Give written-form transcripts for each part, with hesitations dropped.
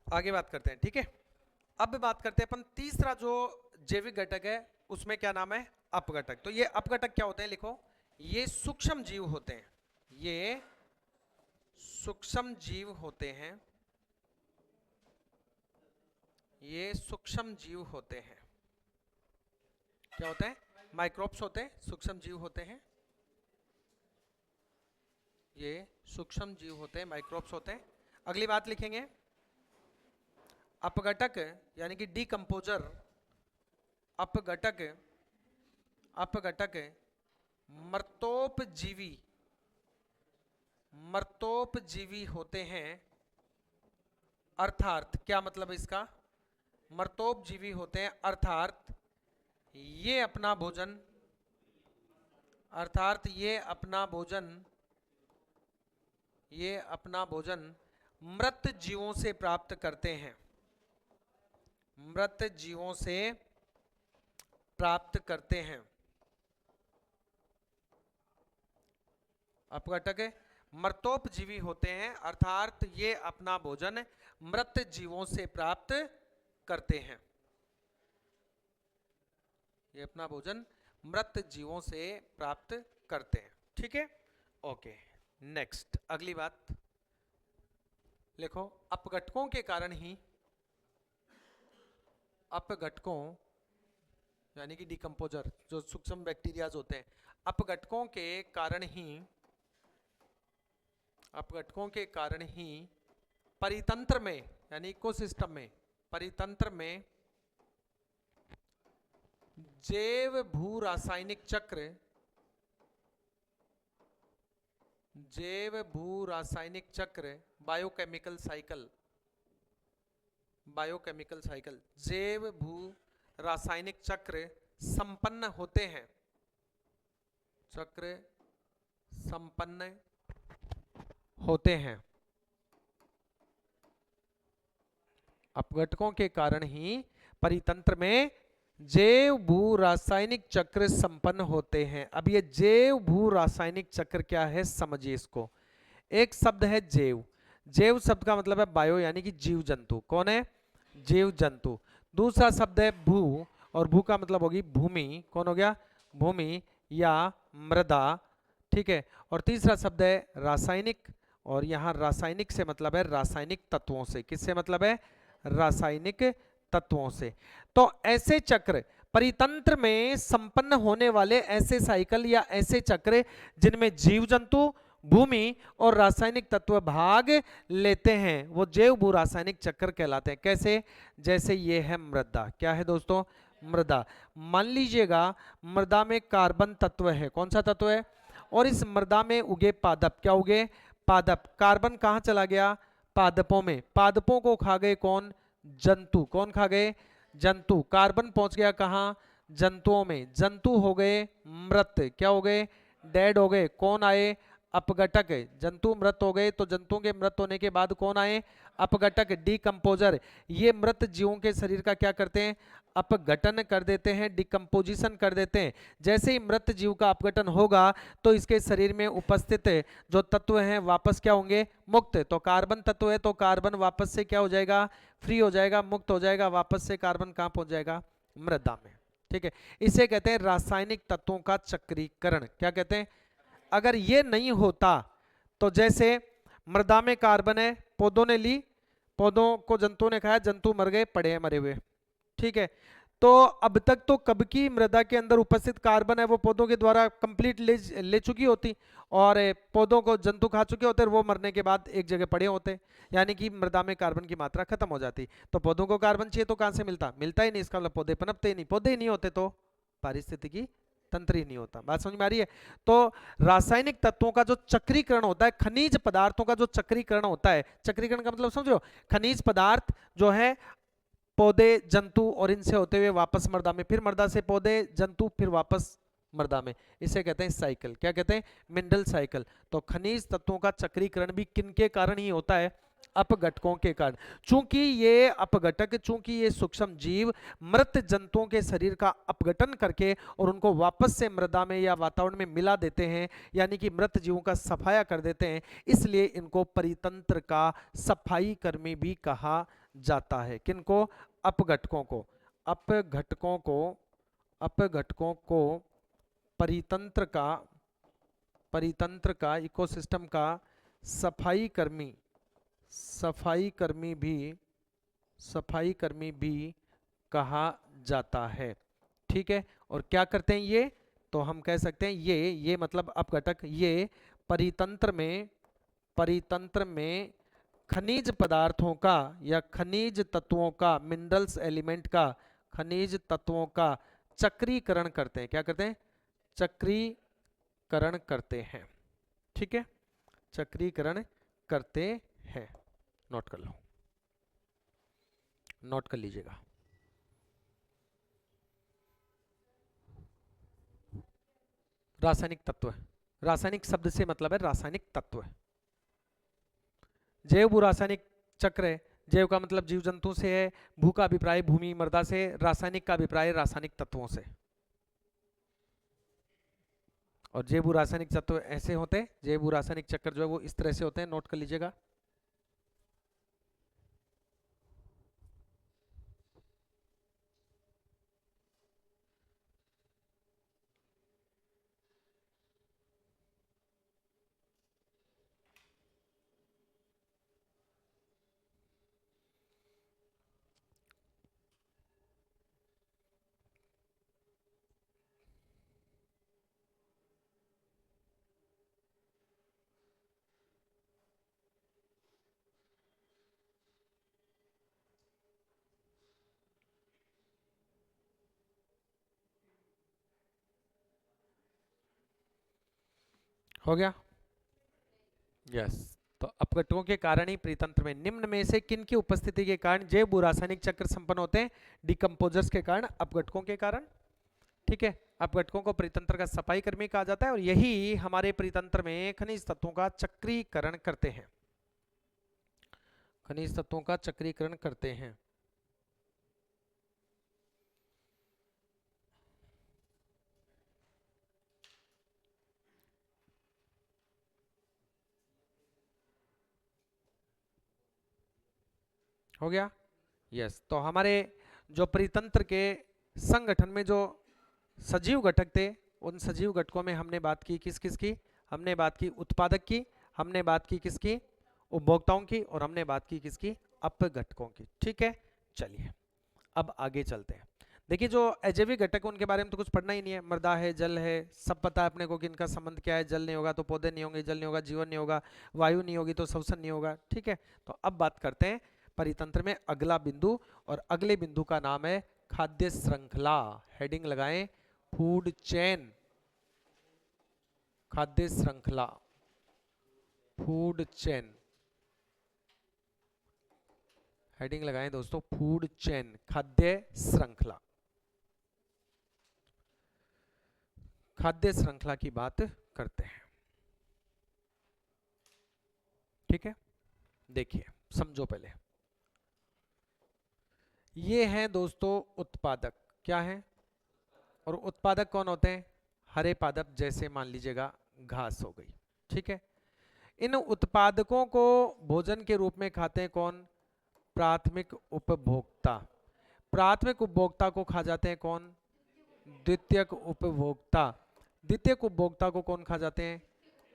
आगे बात करते हैं, ठीक है। अब बात करते हैं अपन तीसरा जो जैविक घटक है, उसमें क्या नाम है, अपघटक। तो ये अपघटक क्या होते हैं, लिखो, ये सूक्ष्म जीव होते हैं, ये सूक्ष्म जीव होते हैं, ये सूक्ष्म जीव होते हैं। क्या होते हैं, माइक्रोब्स होते हैं, सूक्ष्म जीव होते हैं, ये सूक्ष्म जीव होते हैं, माइक्रोब्स होते हैं। अगली बात लिखेंगे, अपघटक यानी कि डीकंपोजर, अपघटक, अपघटक मर्तोपजीवी, मर्तोपजीवी होते हैं। अर्थात क्या मतलब है इसका, मर्तोपजीवी होते हैं अर्थात ये अपना भोजन, अर्थात ये अपना भोजन, ये अपना भोजन मृत जीवों से प्राप्त करते हैं, मृत जीवों से प्राप्त करते हैं। अपघटक मर्तोपजीवी होते हैं अर्थात ये अपना भोजन मृत जीवों से प्राप्त करते हैं, ये अपना भोजन मृत जीवों से प्राप्त करते हैं, ठीक है। ओके, नेक्स्ट अगली बात लिखो, अपघटकों के कारण ही, अपघटकों यानी कि डिकम्पोजर जो सूक्ष्म बैक्टीरियाज होते हैं, अपघटकों के कारण ही, अपघटकों के कारण ही परितंत्र में यानी इकोसिस्टम में, परितंत्र में जैव भू रासायनिक चक्र, जैव भू रासायनिक चक्र, बायोकेमिकल साइकिल, बायोकेमिकल साइकिल, जैव भू रासायनिक चक्र संपन्न होते हैं, चक्र संपन्न होते हैं। अपघटकों के कारण ही परितंत्र में जैव भू रासायनिक चक्र संपन्न होते हैं। अब ये जैव भू रासायनिक चक्र क्या है, समझिए इसको। एक शब्द है जैव, जैव शब्द का मतलब है बायो यानी कि जीव जंतु, कौन है, जीव जंतु। दूसरा शब्द है भू, और भू का मतलब होगी भूमि, कौन हो गया, भूमि या मृदा, ठीक है। और तीसरा शब्द है रासायनिक, और यहाँ रासायनिक से मतलब है रासायनिक तत्वों से, किससे मतलब है, रासायनिक तत्वों से। तो ऐसे चक्र परितंत्र में संपन्न होने वाले ऐसे साइकिल या ऐसे चक्र जिनमें जीव जंतु, भूमि और रासायनिक तत्व भाग लेते हैं, वो जैव भू रासायनिक चक्र कहलाते हैं। कैसे, जैसे ये है मृदा, क्या है दोस्तों, मृदा। मान लीजिएगा मृदा में कार्बन तत्व है, कौन सा तत्व है, और इस मृदा में उगे पादप, क्या उगे, पादप। कार्बन कहां चला गया, पादपों में, पादपों को खा गए कौन, जंतु, कौन खा गए, जंतु। कार्बन पहुंच गया कहां, जंतुओं में, जंतु हो गए मृत, क्या हो गए, डेड हो गए। कौन आए, अपघटक, जंतु मृत हो गए, तो जंतुओं के मृत होने के बाद कौन आए, अपघटक, डीकंपोजर। ये मृत जीवों के शरीर का क्या करते हैं, अपघटन कर देते हैं, डिकम्पोजिशन कर देते हैं। जैसे ही मृत जीव का अपघटन होगा तो इसके शरीर में उपस्थित जो तत्व हैं वापस क्या होंगे, मुक्त। तो कार्बन तत्व है तो कार्बन वापस से क्या हो जाएगा, फ्री हो जाएगा, मुक्त हो जाएगा, वापस से कार्बन कहां पहुंच जाएगा, मृदा में, ठीक है। इसे कहते हैं रासायनिक तत्वों का चक्रीकरण, क्या कहते हैं। अगर ये नहीं होता तो जैसे मृदा में कार्बन है, पौधों ने ली, पौधों को जंतुओं ने खाया, जंतु मर गए, पड़े हैं मरे हुए, ठीक है। तो अब तक तो कब की मृदा के अंदर उपस्थित कार्बन है वो पौधों के द्वारा कंप्लीट ले चुकी होती, और पौधों को जंतु खा चुके होते, वो मरने के बाद एक जगह पड़े होते, यानी कि मृदा में कार्बन की मात्रा खत्म हो जाती। तो पौधों को कार्बन चाहिए तो कहां से मिलता, मिलता ही नहीं, इसका मतलब पौधे पनपते ही नहीं, पौधे ही नहीं होते तो पारिस्थितिकी तंत्र ही नहीं होता। बात समझ में आ रही है। तो रासायनिक तत्वों का जो चक्रीकरण होता है, खनिज पदार्थों का जो चक्रीकरण होता है, चक्रीकरण का मतलब समझो, खनिज पदार्थ जो है पौधे, जंतु और इनसे होते हुए वापस मृदा में, फिर मृदा से पौधे, जंतु, फिर वापस मृदा में, इसे कहते हैं साइकिल, क्या कहते हैं, मिनरल साइकिल। तो खनिज तत्वों का चक्रीकरण भी किनके कारण ही होता है, अपघटकों के कारण। चूंकि ये अपघटक, चूंकि ये सूक्ष्म जीव मृत जंतुओं के शरीर का अपघटन करके और उनको वापस से मृदा में या वातावरण में मिला देते हैं, यानी कि मृत जीवों का सफाया कर देते हैं, इसलिए इनको परितंत्र का सफाई कर्मी भी कहा जाता है। किनको? अपघटकों को। अपघटकों को, अपघटकों को परितंत्र का, इकोसिस्टम का सफाई कर्मी, सफाई कर्मी भी कहा जाता है। ठीक है, और क्या करते हैं ये? तो हम कह सकते हैं ये मतलब अपघटक, ये परितंत्र में खनिज पदार्थों का या खनिज तत्वों का, मिनरल्स एलिमेंट का, खनिज तत्वों का चक्रीकरण करते हैं। क्या करते हैं? चक्रीकरण करते हैं। ठीक है, चक्रीकरण करते हैं। नोट कर लो, नोट कर लीजिएगा। रासायनिक तत्व, रासायनिक शब्द से मतलब है रासायनिक तत्व। जैव भू रासायनिक चक्र है। जैव का मतलब जीव जंतु से है, भू का अभिप्राय भूमि मृदा से, रासायनिक का अभिप्राय रासायनिक तत्वों से। और जैव भू रासायनिक तत्व ऐसे होते हैं, जैव भू रासायनिक चक्र जो है वो इस तरह से होते हैं। नोट कर लीजिएगा। हो गया? यस। तो अपघटकों के कारण ही परितंत्र में निम्न में से किन की उपस्थिति के कारण जैव भू रासायनिक चक्र संपन्न होते हैं? डिकम्पोजर्स के कारण, अपघटकों के कारण। ठीक है, अपघटकों को परितंत्र का सफाई कर्मी कहा जाता है और यही हमारे परितंत्र में खनिज तत्वों का चक्रीकरण करते हैं। खनिज तत्वों का चक्रीकरण करते हैं। हो गया? यस। तो हमारे जो परितंत्र के संगठन में जो सजीव घटक थे, उन सजीव घटकों में हमने बात की किस किस की? हमने बात की उत्पादक की, हमने बात की किसकी? उपभोक्ताओं की, और हमने बात की किसकी? अपघटकों की। ठीक है, चलिए अब आगे चलते हैं। देखिए, जो अजैविक घटक है उनके बारे में तो कुछ पढ़ना ही नहीं है। मृदा है, जल है, सब पता है अपने को कि इनका संबंध क्या है। जल नहीं होगा तो पौधे नहीं होंगे, जल नहीं होगा जीवन नहीं होगा, वायु नहीं होगी तो श्वसन नहीं होगा। ठीक है, तो अब बात करते हैं परितंत्र में अगला बिंदु, और अगले बिंदु का नाम है खाद्य श्रृंखला। हेडिंग लगाएं, फूड चेन। खाद्य श्रृंखला, फूड चेन। हेडिंग लगाएं दोस्तों, फूड चेन, खाद्य श्रृंखला। खाद्य श्रृंखला की बात करते हैं। ठीक है, देखिए समझो पहले। ये हैं दोस्तों उत्पादक। क्या है? और उत्पादक कौन होते हैं? हरे पादप, जैसे मान लीजिएगा घास हो गई। ठीक है, इन उत्पादकों को भोजन के रूप में खाते हैं कौन? प्राथमिक उपभोक्ता। प्राथमिक उपभोक्ता को खा जाते हैं कौन? द्वितीयक उपभोक्ता। द्वितीयक उपभोक्ता को कौन खा जाते हैं?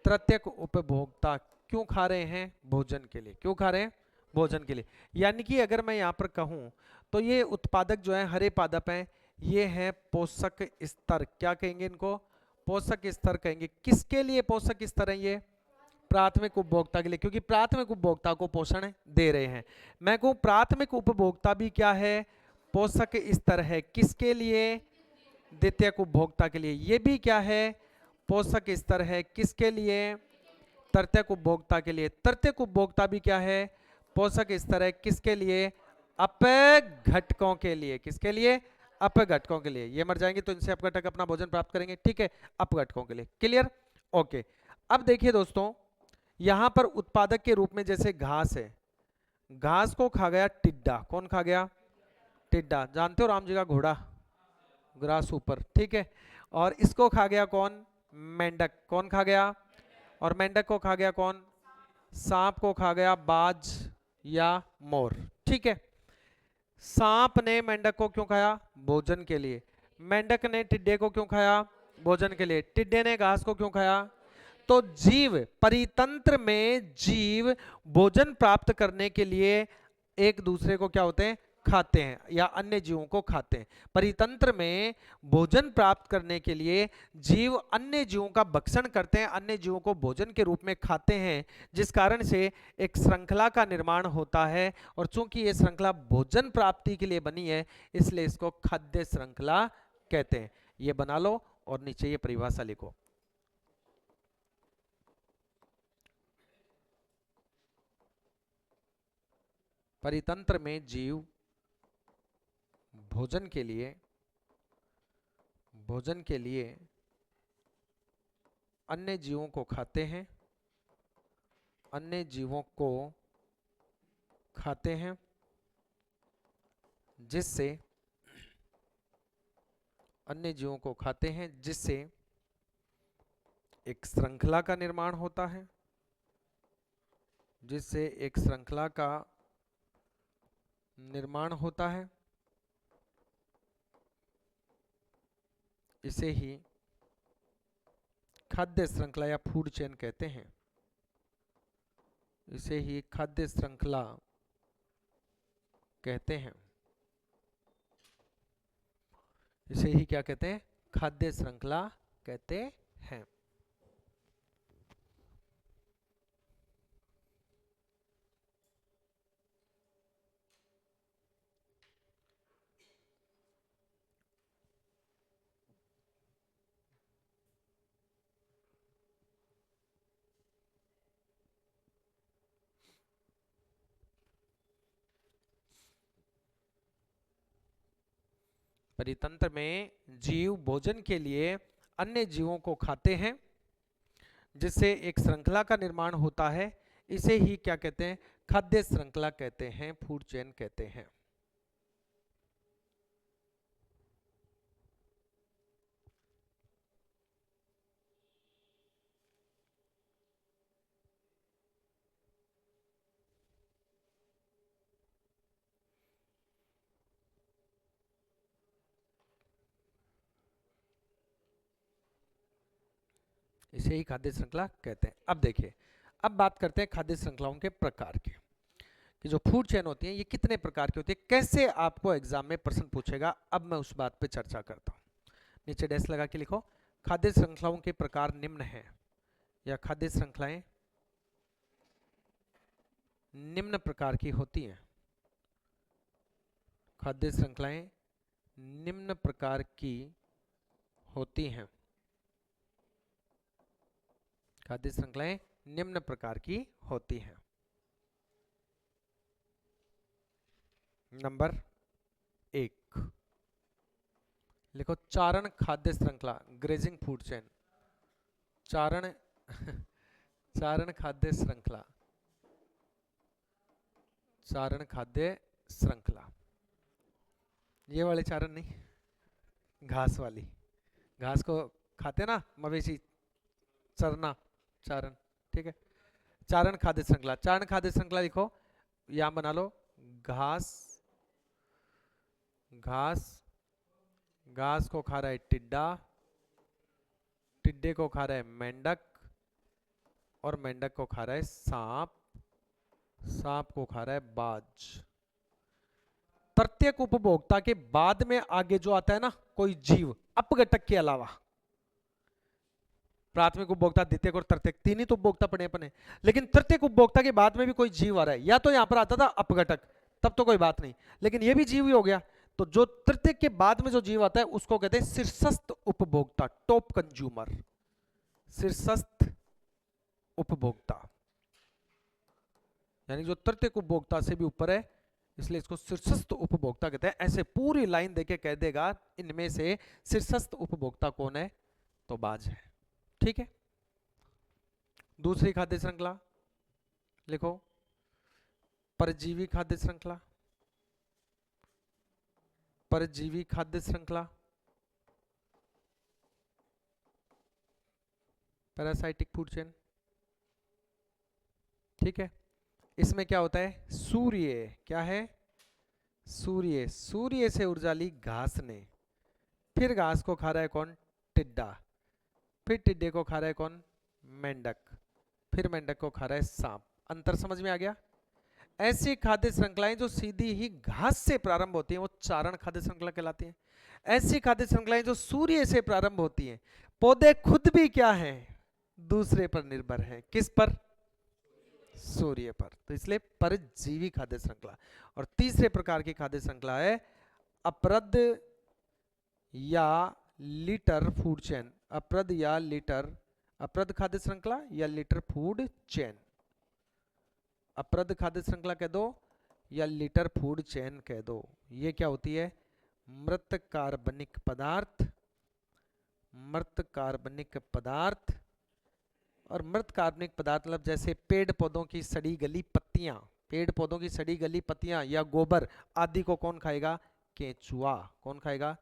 तृतीयक उपभोक्ता। क्यों खा रहे हैं? भोजन के लिए। क्यों खा रहे हैं? भोजन के लिए। यानी कि अगर मैं यहाँ पर कहूँ तो ये उत्पादक जो है हरे पादप हैं, ये हैं पोषक स्तर। क्या कहेंगे इनको? पोषक स्तर कहेंगे। किसके लिए पोषक स्तर है ये? प्राथमिक उपभोक्ता के लिए, क्योंकि प्राथमिक उपभोक्ता को पोषण दे रहे हैं। मैं कहूँ प्राथमिक उपभोक्ता भी क्या है? पोषक स्तर है। किसके लिए? द्वितीयक उपभोक्ता के लिए। ये भी क्या है? पोषक स्तर है। किसके लिए? तृतीयक उपभोक्ता के लिए। तृतीयक उपभोक्ता भी क्या है? पोषक स्तर है। किसके लिए? अपघटकों के लिए। किसके लिए? अपघटकों के लिए। ये मर जाएंगे तो इनसे अपघटक अपना भोजन प्राप्त करेंगे। ठीक है, अपघटकों के लिए। क्लियर? ओके। अब देखिए दोस्तों, यहां पर उत्पादक के रूप में जैसे घास है, घास को खा गया टिड्डा। कौन खा गया? टिड्डा। जानते हो राम जी का घोड़ा, ग्रास ऊपर, ठीक है। और इसको खा गया कौन? मेंढक। कौन खा गया? और मेंढक को खा गया कौन? सांप को खा गया बाज या मोर, ठीक है। सांप ने मेंढक को क्यों खाया? भोजन के लिए। मेंढक ने टिड्डे को क्यों खाया? भोजन के लिए। टिड्डे ने घास को क्यों खाया? तो जीव, परितंत्र में जीव भोजन प्राप्त करने के लिए एक दूसरे को क्या होते हैं? खाते हैं, या अन्य जीवों को खाते हैं। परितंत्र में भोजन प्राप्त करने के लिए जीव अन्य जीवों का भक्षण करते हैं, अन्य जीवों को भोजन के रूप में खाते हैं, जिस कारण से एक श्रृंखला का निर्माण होता है। और चूंकि ये श्रृंखला भोजन प्राप्ति के लिए बनी है, इसलिए इसको खाद्य श्रृंखला कहते हैं। ये बना लो और नीचे ये परिभाषा लिखो। परितंत्र में जीव भोजन के लिए अन्य जीवों को खाते हैं, अन्य जीवों को खाते हैं, जिससे अन्य जीवों को खाते हैं, जिससे एक श्रृंखला का निर्माण होता है, जिससे एक श्रृंखला का निर्माण होता है। इसे ही खाद्य श्रृंखला या फूड चेन कहते हैं। इसे ही खाद्य श्रृंखला कहते हैं। इसे ही क्या कहते हैं? खाद्य श्रृंखला कहते हैं। परितंत्र में जीव भोजन के लिए अन्य जीवों को खाते हैं, जिससे एक श्रृंखला का निर्माण होता है। इसे ही क्या कहते हैं? खाद्य श्रृंखला कहते हैं, फूड चेन कहते हैं। इसे ही खाद्य श्रृंखला कहते हैं। अब देखिए, अब बात करते हैं खाद्य श्रृंखलाओं के प्रकार के, कि जो फूड चेन होती है ये कितने प्रकार की होती है, कैसे आपको एग्जाम में प्रश्न पूछेगा। अब मैं उस बात पे चर्चा करता हूँ। नीचे डैश लगा के लिखो, खाद्य श्रृंखलाओं के प्रकार निम्न हैं, या खाद्य श्रृंखलाएं निम्न प्रकार की होती हैं। खाद्य श्रृंखलाएं निम्न प्रकार की होती हैं। खाद्य श्रृंखलाएं निम्न प्रकार की होती हैं। नंबर 1 लिखो, चारण खाद्य श्रृंखला, ग्रेजिंग फूड चेन। चारण चारण खाद्य श्रृंखला, चारण खाद्य श्रृंखला। ये वाले चारण नहीं, घास वाली, घास को खाते ना मवेशी, चरना, चारण, ठीक है। चारण खाद्य श्रृंखला, चारण खाद्य श्रृंखला लिखो, यहां बना लो, घास, घास, घास को खा रहा है टिड्डा, टिड्डे को खा रहा है मेंढक, और मेंढक को खा रहा है सांप, सांप को खा रहा है बाज। प्रत्येक उपभोक्ता के बाद में आगे जो आता है ना कोई जीव, अपघटक के अलावा, प्राथमिक उपभोक्ता, द्वितीयक और तृतीयक, तीन ही तो उपभोक्ता पड़े अपने, लेकिन तृतीयक उपभोक्ता के बाद में भी कोई जीव आ रहा है, या तो यहां पर आता था अपघटक, तब तो कोई बात नहीं, लेकिन ये भी जीव ही हो गया। तो जो तृतीयक के बाद में जो जीव आता है उसको कहते हैं शीर्षस्थ उपभोक्ता, टॉप कंज्यूमर, शीर्षस्थ उपभोक्ता, यानी जो तृतीयक उपभोक्ता से भी ऊपर है, इसलिए इसको शीर्षस्थ उपभोक्ता कहते हैं। ऐसे पूरी लाइन देके कह देगा इनमें से शीर्षस्थ उपभोक्ता कौन है, तो बाज है, ठीक है। दूसरी खाद्य श्रृंखला लिखो, परजीवी खाद्य श्रृंखला, परजीवी खाद्य श्रृंखला, पैरासाइटिक फूड चेन। ठीक है, इसमें क्या होता है, सूर्य, क्या है, सूर्य, सूर्य से ऊर्जा ली घास ने, फिर घास को खा रहा है कौन, टिड्डा, फिर टिड्डे को खा रहा है कौन, मेंढक, फिर मेंढक को खा रहा है सांप। अंतर समझ में आ गया। ऐसी खाद्य श्रृंखलाएं जो सीधी ही घास से प्रारंभ होती हैं वो चारण खाद्य श्रृंखला कहलाती हैं। ऐसी खाद्य श्रृंखलाएं जो सूर्य से प्रारंभ होती हैं, पौधे खुद भी क्या हैं, दूसरे पर निर्भर हैं, किस पर, सूर्य पर, तो इसलिए परजीवी खाद्य श्रृंखला। और तीसरे प्रकार की खाद्य श्रृंखला है अपरद या लीटर फूड चेन, अपरद या लीटर, अपरद खाद्य श्रृंखला या लीटर फूड चेन, अपरद खाद्य श्रृंखला कह दो या लीटर फूड चेन कह दो। ये क्या होती है, मृत कार्बनिक पदार्थ, मृत कार्बनिक पदार्थ, और मृत कार्बनिक पदार्थ मतलब जैसे पेड़ पौधों की सड़ी गली पत्तियां, पेड़ पौधों की सड़ी गली पत्तियां या गोबर आदि को कौन खाएगा, केंचुआ, कौन खाएगा,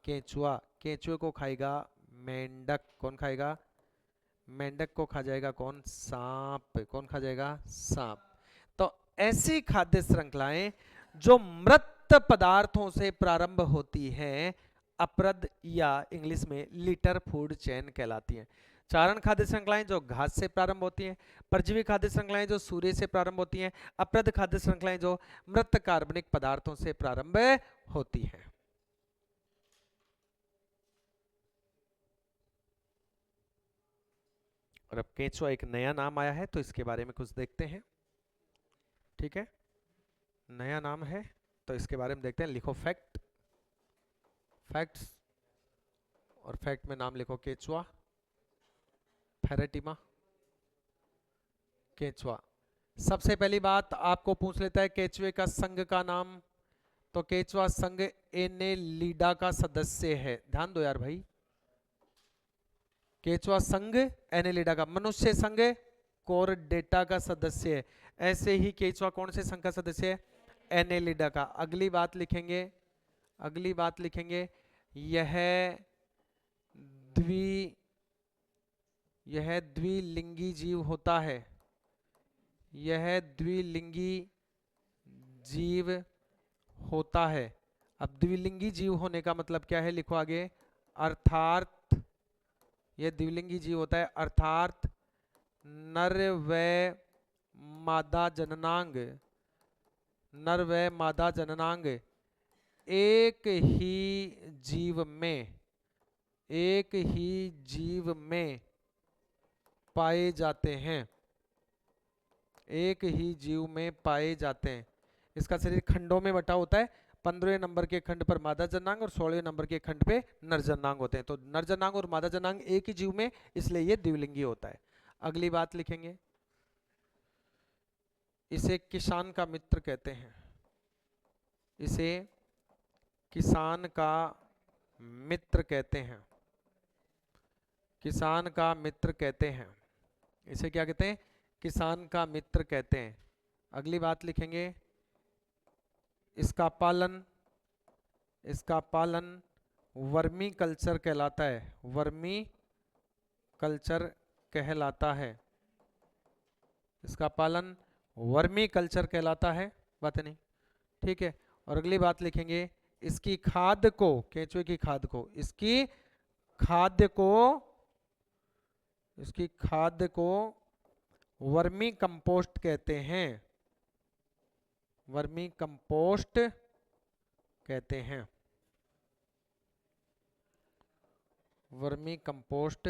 केंचुआ, केंचुए को खाएगा मेंढक, कौन खाएगा, मेंढक को खा जाएगा कौन, सांप, कौन खा जाएगा, सांप। तो ऐसी खाद्य श्रृंखलाएं जो मृत पदार्थों से प्रारंभ होती हैं अपरद या इंग्लिश में लीटर फूड चेन कहलाती हैं। चारण खाद्य श्रृंखलाएं जो घास से प्रारंभ होती हैं, परजीवी खाद्य श्रृंखलाएं जो सूर्य से प्रारंभ होती हैं, अपरद खाद्य श्रृंखलाएं जो मृत कार्बनिक पदार्थों से प्रारंभ होती हैं। और अब केंचुआ एक नया नाम आया है तो इसके बारे में कुछ देखते हैं। ठीक है, नया नाम है तो इसके बारे में देखते हैं। लिखो फैक्ट, फैक्ट्स, और फैक्ट में नाम लिखो केंचुआ, फेरेटिमा, केंचुआ। सबसे पहली बात आपको पूछ लेता है केंचुए का संघ का नाम, तो केंचुआ संघ एनेलिडा का सदस्य है। ध्यान दो यार भाई, केंचुआ संघ एनेलिडा का, मनुष्य संघ कोरडेटा का सदस्य है। ऐसे ही केंचुआ कौन से संघ का सदस्य है, एनेलिडा का। अगली बात लिखेंगे, अगली बात लिखेंगे, यह द्विलिंगी जीव होता है, यह द्विलिंगी जीव होता है। अब द्विलिंगी जीव होने का मतलब क्या है, लिखो आगे, अर्थात यह द्विलिंगी जीव होता है अर्थात नर व मादा जननांग, नर व मादा जननांग एक ही जीव में, एक ही जीव में पाए जाते हैं, एक ही जीव में पाए जाते हैं। इसका शरीर खंडों में बटा होता है, 15वें नंबर के खंड पर मादा जनांग और 16वें नंबर के खंड पे नर जनांग होते हैं। तो नर जनांग और मादा जनांग एक ही जीव में, इसलिए ये द्विलिंगी होता है। अगली बात लिखेंगे, इसे किसान का मित्र कहते हैं, इसे किसान का मित्र कहते हैं, किसान का मित्र कहते हैं, इसे क्या कहते हैं, किसान का मित्र कहते हैं। अगली बात लिखेंगे, इसका पालन, इसका पालन वर्मी कल्चर कहलाता है, वर्मी कल्चर कहलाता है, इसका पालन वर्मी कल्चर कहलाता है। बात नहीं, ठीक है। और अगली बात लिखेंगे, इसकी खाद को, केंचुए की खाद को, इसकी खाद्य को, इसकी खाद्य को वर्मी कंपोस्ट कहते हैं, वर्मी कंपोस्ट कहते हैं, वर्मी कंपोस्ट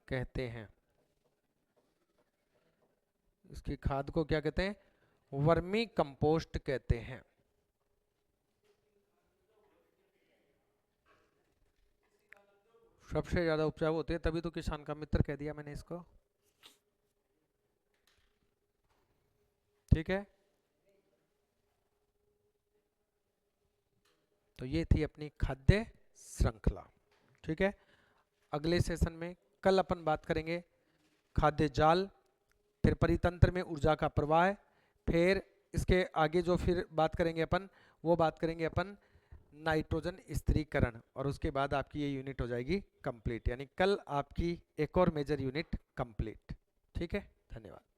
कहते हैं। इसकी खाद को क्या कहते हैं, वर्मी कंपोस्ट कहते हैं। सबसे ज्यादा उपजाऊ होते हैं, तभी तो किसान का मित्र कह दिया मैंने इसको। ठीक है, तो ये थी अपनी खाद्य श्रृंखला। ठीक है, अगले सेशन में कल अपन बात करेंगे खाद्य जाल, फिर परितंत्र में ऊर्जा का प्रवाह, फिर इसके आगे जो फिर बात करेंगे अपन, वो बात करेंगे अपन नाइट्रोजन स्थिरीकरण, और उसके बाद आपकी ये यूनिट हो जाएगी कंप्लीट, यानी कल आपकी एक और मेजर यूनिट कंप्लीट। ठीक है, धन्यवाद।